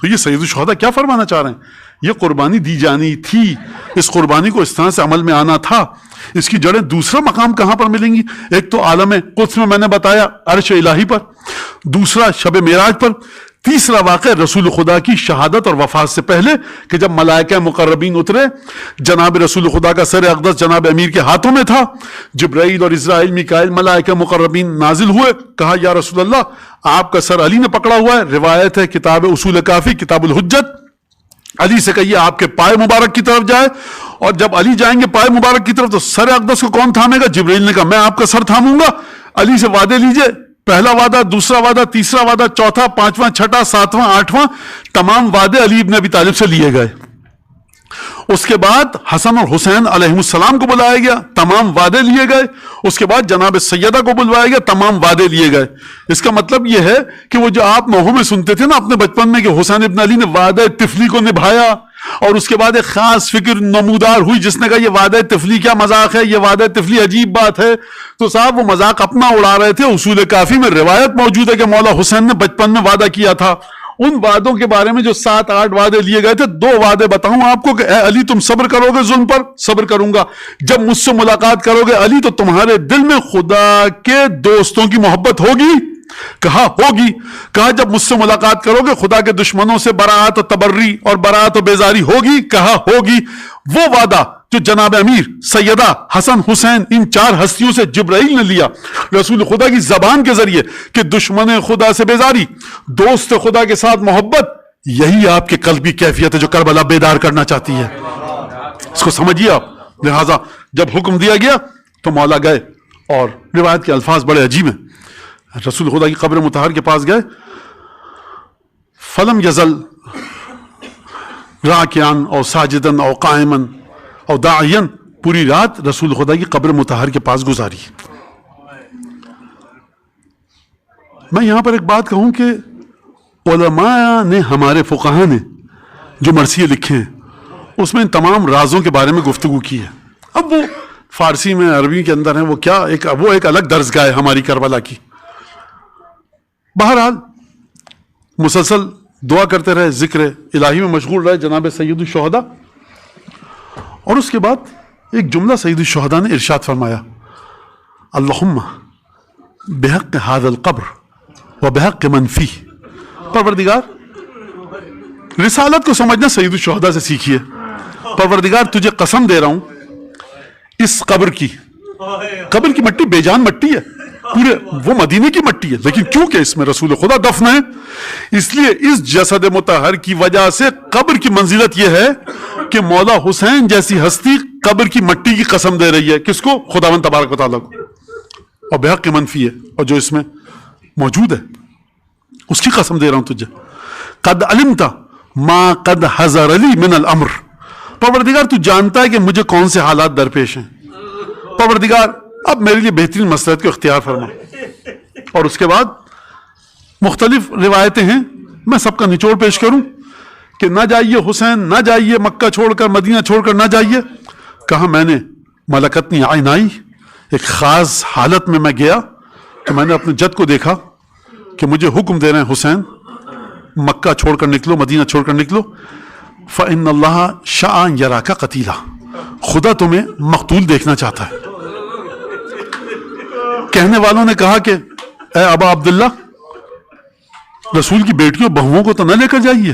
تو یہ سید الشہداء کیا فرمانا چاہ رہے ہیں؟ یہ قربانی دی جانی تھی، اس قربانی کو اس طرح سے عمل میں آنا تھا. اس کی جڑیں دوسرا مقام کہاں پر ملیں گی؟ ایک تو عالم قدس میں نے بتایا، عرش الہی پر، دوسرا شب معراج پر، تیسرا واقعہ رسول خدا کی شہادت اور وفات سے پہلے کہ جب ملائکہ مقربین اترے، جناب رسول خدا کا سر اقدس جناب امیر کے ہاتھوں میں تھا، جبرائیل اور اسرائیل میکائیل ملائکہ مقربین نازل ہوئے، کہا یا رسول اللہ آپ کا سر علی نے پکڑا ہوا ہے. روایت ہے کتاب اصول کافی کتاب الحجت، علی سے کہیے آپ کے پائے مبارک کی طرف جائے، اور جب علی جائیں گے پائے مبارک کی طرف تو سر اقدس کو کون تھامے گا؟ جبرائیل نے کہا میں آپ کا سر تھاموں گا. علی سے وعدے لیجئے، پہلا وعدہ، دوسرا وعدہ، تیسرا وعدہ، چوتھا، پانچواں، چھٹا، ساتواں، آٹھواں، تمام وعدے علی ابن ابی طالب سے لیے گئے. اس کے بعد حسن اور حسین علیہ السلام کو بلایا گیا، تمام وعدے لیے گئے. اس کے بعد جناب سیدہ کو بلوایا گیا، تمام وعدے لیے گئے. اس کا مطلب یہ ہے کہ وہ جو آپ نوحوں میں سنتے تھے نا اپنے بچپن میں کہ حسین ابن علی نے وعدہ طفلی کو نبھایا، اور اس کے بعد ایک خاص فکر نمودار ہوئی جس نے کہا یہ وعدہ طفلی کیا مذاق ہے، یہ وعدہ طفلی عجیب بات ہے. تو صاحب وہ مذاق اپنا اڑا رہے تھے. اصول کافی میں روایت موجود ہے کہ مولا حسین نے بچپن میں وعدہ کیا تھا. ان وعدوں کے بارے میں جو 7-8 وعدے لیے گئے تھے، 2 وعدے بتاؤں آپ کو کہ اے علی تم صبر کرو گے ظلم پر؟ صبر کروں گا. جب مجھ سے ملاقات کرو گے علی تو تمہارے دل میں خدا کے دوستوں کی محبت ہوگی؟ کہا ہوگی. کہا جب مجھ سے ملاقات کرو گے خدا کے دشمنوں سے براعت و تبری اور براعت و بیزاری ہوگی؟ کہا ہوگی. وہ وعدہ جو جناب امیر، سیدہ، حسن، حسین ان 4 ہستیوں سے جبرائیل نے لیا رسول خدا کی زبان کے ذریعے کہ دشمن خدا سے بیزاری، دوست خدا کے ساتھ محبت، یہی آپ کے قلبی کیفیت ہے جو کربلا بیدار کرنا چاہتی ہے. اس کو سمجھیے آپ. لہذا جب حکم دیا گیا تو مولا گئے، اور روایت کے الفاظ بڑے عجیب ہیں. رسول خدا کی قبر مطہر کے پاس گئے، فلم یزل راکعن او ساجدن او قائمن او داعین، پوری رات رسول خدا کی قبر مطہر کے پاس گزاری. میں یہاں پر ایک بات کہوں کہ علماء نے، ہمارے فقہاء نے جو مرثیے لکھے ہیں اس میں ان تمام رازوں کے بارے میں گفتگو کی ہے. اب وہ فارسی میں، عربی کے اندر ہیں، وہ ایک الگ درسگاہ ہے ہماری کربلا کی. بہرحال مسلسل دعا کرتے رہے، ذکر الہی میں مشغول رہے جناب سید الشہداء. اور اس کے بعد ایک جملہ سید الشہداء نے ارشاد فرمایا، اللہم بحق ھذا القبر و بحق من فیہ. پروردگار، رسالت کو سمجھنا سید الشہداء سے سیکھیے. پروردگار تجھے قسم دے رہا ہوں اس قبر کی مٹی بے جان مٹی ہے، پورے وہ مدینے کی مٹی ہے، لیکن کیونکہ اس میں رسول خدا دفن ہے اس لیے اس جسد مطہر کی وجہ سے قبر کی منزلت یہ ہے کہ مولا حسین جیسی ہستی قبر کی مٹی کی قسم دے رہی ہے. کس کو؟ خداوند تبارک و تعالیٰ کو. اور بحق منفی ہے، اور جو اس میں موجود ہے اس کی قسم دے رہا ہوں تجھے. قد علمت ما قد حضر لی من الامر. پروردگار تو جانتا ہے کہ مجھے کون سے حالات درپیش ہیں. پروردگار اب میرے لیے بہترین مصلحت کو اختیار فرما. اور اس کے بعد مختلف روایتیں ہیں، میں سب کا نچوڑ پیش کروں کہ نہ جائیے حسین، نہ جائیے مکہ چھوڑ کر، مدینہ چھوڑ کر نہ جائیے. کہا میں نے ملکتنی عینائی، ایک خاص حالت میں گیا تو میں نے اپنے جد کو دیکھا کہ مجھے حکم دے رہے ہیں حسین مکہ چھوڑ کر نکلو، مدینہ چھوڑ کر نکلو. فإن اللہ شاء یراک قتیلا، خدا تمہیں مقتول دیکھنا چاہتا ہے. کہنے والوں نے کہا کہ اے ابا عبداللہ، رسول کی بیٹیوں بہووں کو تو نہ لے کر جائیے.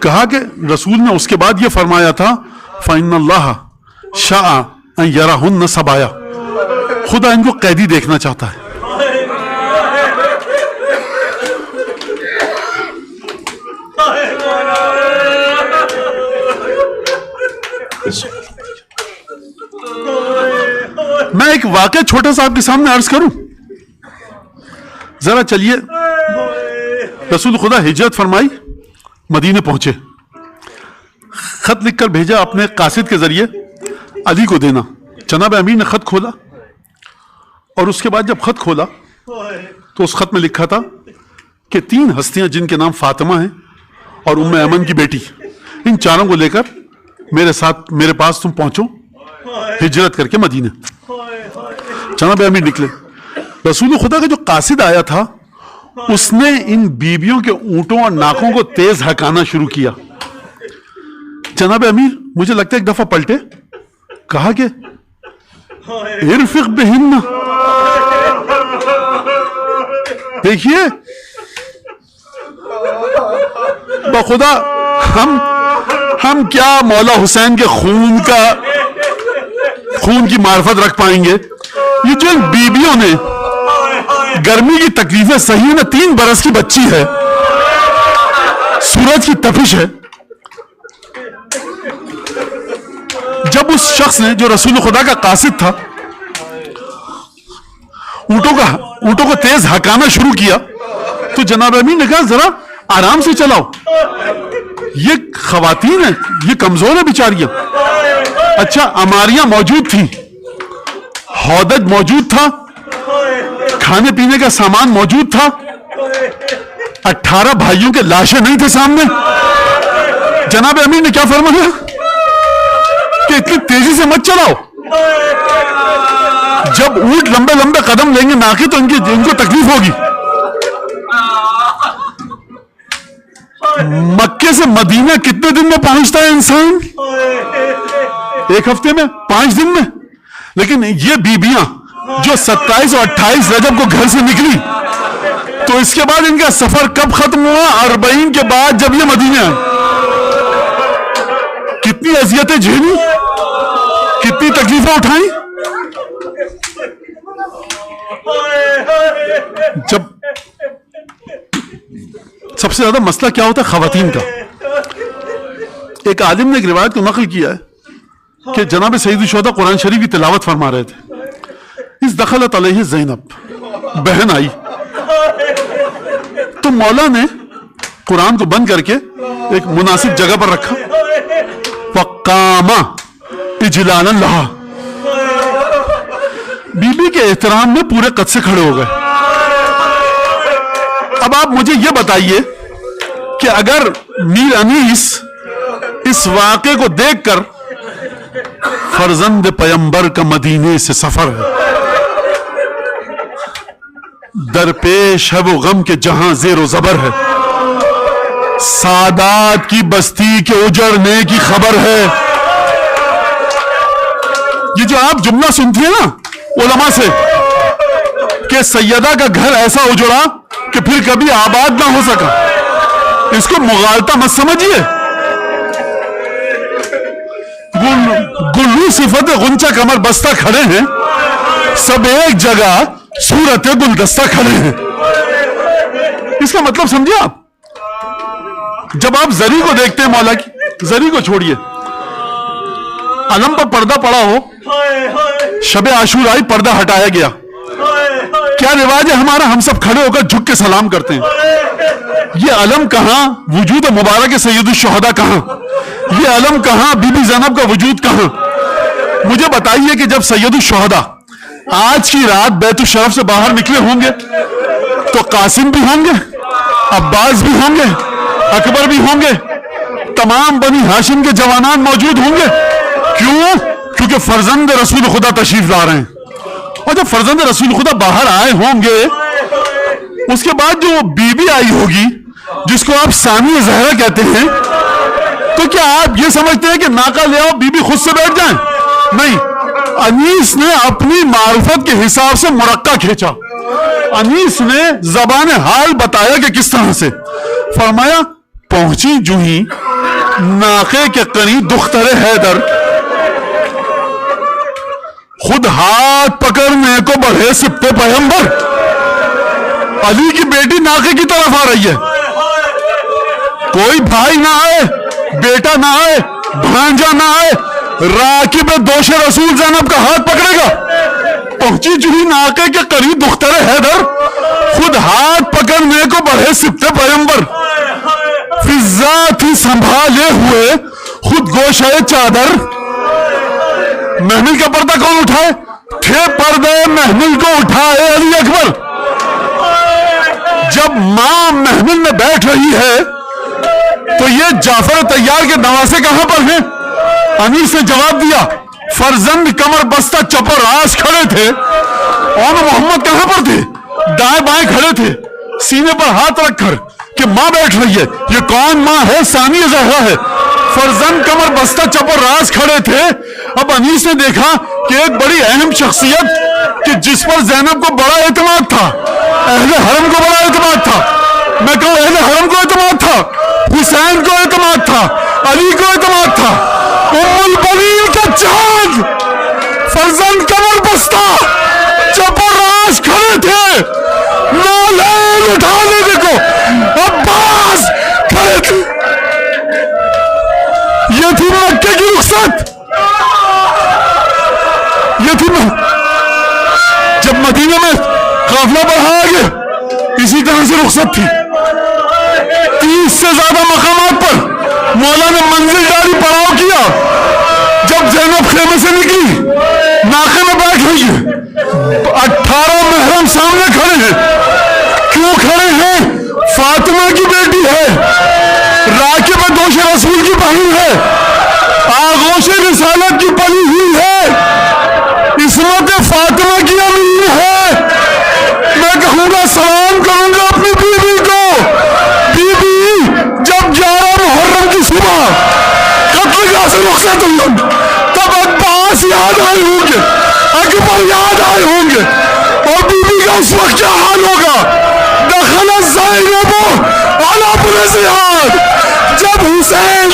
کہا کہ رسول نے اس کے بعد یہ فرمایا تھا فإن اللہ شاء ان یراہن سبایا، خدا ان کو قیدی دیکھنا چاہتا ہے. میں ایک واقعہ چھوٹا سا آپ کے سامنے عرض کروں. ذرا چلیے، رسول خدا ہجرت فرمائی، مدینے پہنچے، خط لکھ کر بھیجا اپنے قاصد کے ذریعے علی کو دینا. جناب امیر نے خط کھولا، اور اس کے بعد جب خط کھولا تو اس خط میں لکھا تھا کہ 3 ہستیاں جن کے نام فاطمہ ہیں اور ام ایمن کی بیٹی، ان چاروں کو لے کر میرے ساتھ میرے پاس تم پہنچو ہجرت کر کے مدینے. جناب امیر نکلے. رسول خدا کا جو قاصد آیا تھا اس نے ان بیویوں کے اونٹوں اور ناکوں کو تیز ہکانا شروع کیا. جناب امیر مجھے لگتا ہے ایک دفعہ پلٹے, کہا کہ ارفق بہن. دیکھیے بخدا ہم کیا مولا حسین کے خون کی معرفت رکھ پائیں گے. یہ جو ان بیویوں نے گرمی کی تکلیفیں صحیح نہ, 3 برس کی بچی ہے, سورج کی تپش ہے. جب اس شخص نے جو رسول خدا کا قاصد تھا اونٹوں کو تیز ہکانا شروع کیا تو جناب امیر نے کہا ذرا آرام سے چلاؤ, یہ خواتین ہیں, یہ کمزور ہے بیچاریاں. اچھا اماریاں موجود تھیں, ہودج موجود تھا, کھانے پینے کا سامان موجود تھا, 18 بھائیوں کے لاشیں نہیں تھے سامنے. جناب امیر نے کیا فرمایا کہ اتنی تیزی سے مت چلاؤ, جب اونٹ لمبے لمبے قدم لیں گے ناقے تو ان کو تکلیف ہوگی. مکے سے مدینہ کتنے دن میں پہنچتا ہے انسان؟ 1 ہفتے میں, 5 دن میں. لیکن یہ بیبیاں جو 27 اور 28 رجب کو گھر سے نکلی تو اس کے بعد ان کا سفر کب ختم ہوا؟ 40 کے بعد جب یہ مدینہ آئے. کتنی اذیتیں جھیلی, کتنی تکلیفیں اٹھائیں. جب سب سے زیادہ مسئلہ کیا ہوتا ہے خواتین کا. ایک عالم نے ایک روایت کو نقل کیا ہے کہ جناب سید الشہداء قرآن شریف کی تلاوت فرما رہے تھے. اس دخلت علیہ زینب, بہن آئی تو مولا نے قرآن کو بند کر کے ایک مناسب جگہ پر رکھا. وقام اجلالا لہا, بی بی کے احترام میں پورے قد سے کھڑے ہو گئے. اب آپ مجھے یہ بتائیے کہ اگر میر انیس اس واقعے کو دیکھ کر, فرزند پیمبر کا مدینے سے سفر ہے, درپیش ہے وہ غم کے جہاں زیر و زبر ہے, سادات کی بستی کے اجڑنے کی خبر ہے. یہ جو آپ جملہ سنتی ہیں نا علماء سے کہ سیدہ کا گھر ایسا اجڑا کہ پھر کبھی آباد نہ ہو سکا, اس کو مغالطہ مت سمجھیے. گلو صفت غنچہ کمر بستہ کھڑے ہیں, سب ایک جگہ صورت گلدستہ کھڑے ہیں. اس کا مطلب سمجھے آپ؟ جب آپ زری کو دیکھتے ہیں, مولا کی زری کو چھوڑیے, علم پر پردہ پڑا ہو, شب عاشور آئی, پردہ ہٹایا گیا, کیا رواج ہے ہمارا؟ ہم سب کھڑے ہو کر جھک کے سلام کرتے ہیں. یہ علم کہاں, وجود مبارک سید الشہداء کہاں, یہ علم کہاں, بی بی زینب کا وجود کہاں؟ مجھے بتائیے کہ جب سید الشہداء آج کی رات بیت الشرف سے باہر نکلے ہوں گے تو قاسم بھی ہوں گے, عباس بھی ہوں گے, اکبر بھی ہوں گے, تمام بنی ہاشم کے جوانان موجود ہوں گے. کیوں؟ کیونکہ فرزند رسول خدا تشریف لا رہے ہیں. اور جب فرزند رسول خدا باہر آئے ہوں گے اس کے بعد جو بی بی آئی ہوگی جس کو آپ ثانی زہرا کہتے ہیں, تو کیا آپ یہ سمجھتے ہیں کہ ناکا لے آؤ بی بی خود سے بیٹھ جائیں؟ نہیں, انیس نے اپنی معرفت کے حساب سے مرقع کھینچا. انیس نے زبان حال بتایا کہ کس طرح سے. فرمایا پہنچی جو ہی ناقے کے قریب دختر حیدر, خود ہاتھ پکڑنے کو بڑھے سبتے پیغمبر. علی کی بیٹی ناقے کی طرف آ رہی ہے, کوئی بھائی نہ آئے, بیٹا نہ آئے, بھانجا نہ آئے, راکب دوش رسول زینب کا ہاتھ پکڑے گا. پہنچی جو ہی ناقے کے قریب دختر حیدر, خود ہاتھ پکڑنے کو بڑھے سبتے پیغمبر. فضات ہی سنبھالے ہوئے خود گوشہ چادر. محمل کا پردہ کون اٹھائے؟ تھے پردے محمل کو اٹھائے علی اکبر. جب ماں محمل میں بیٹھ رہی ہے تو یہ جعفر طیار کے نواسے کہاں پر ہیں؟ انیس نے جواب دیا, فرزند کمر بستہ چپر راس کھڑے تھے, اور محمد کہاں پر تھے؟ دائیں بائیں کھڑے تھے. سینے پر ہاتھ رکھ کر کہ ماں بیٹھ رہی ہے. یہ کون ماں ہے؟ ثانیہ زہرا ہے. فرزند کمر بستہ چپ اور راز کھڑے تھے. اب انیس نے دیکھا کہ ایک بڑی اہم شخصیت کہ جس پر زینب کو بڑا اعتماد تھا, اہل حرم کو بڑا اعتماد تھا, میں کہوں اہل حرم کو اعتماد تھا, حسین کو اعتماد تھا, علی کو اعتماد تھا, ام البنین کا چاند فرزند کمر بستہ چپ اور راز کھڑے تھے. نالین اٹھانے دیکھو عباس کھڑے تھے. یہ تھی مکے کی رخصت, یہ تھی جب مدینہ میں قافلہ بڑھایا گیا اسی طرح سے رخصت تھی. 30 سے زیادہ مقامات پر مولا نے منزل ڈالی, پڑاؤ کیا. جب زینب خیمے سے نکلی ناقے میں بیٹھ رہی ہے, 18 محرم سامنے کھڑے ہیں. کیوں کھڑے ہیں؟ فاطمہ کی بیٹی ہے, راکب دوش رسول کی بہن ہے, آغوش رسالت کی پلی ہوئی ہے, عصمت فاطمہ کی امین ہے. میں کہوں گا سلام کروں گا اپنی بیوی کو, بیوی جب 11 محرم کی صبح قتل گاہ سے رخصت ہوئی تب عباس یاد آئے ہوں گے, اکبر یاد آئے ہوں گے, اور بیوی کا اس وقت کیا حال ہوگا؟ دخل زینب علی ابن زیاد, جب حسین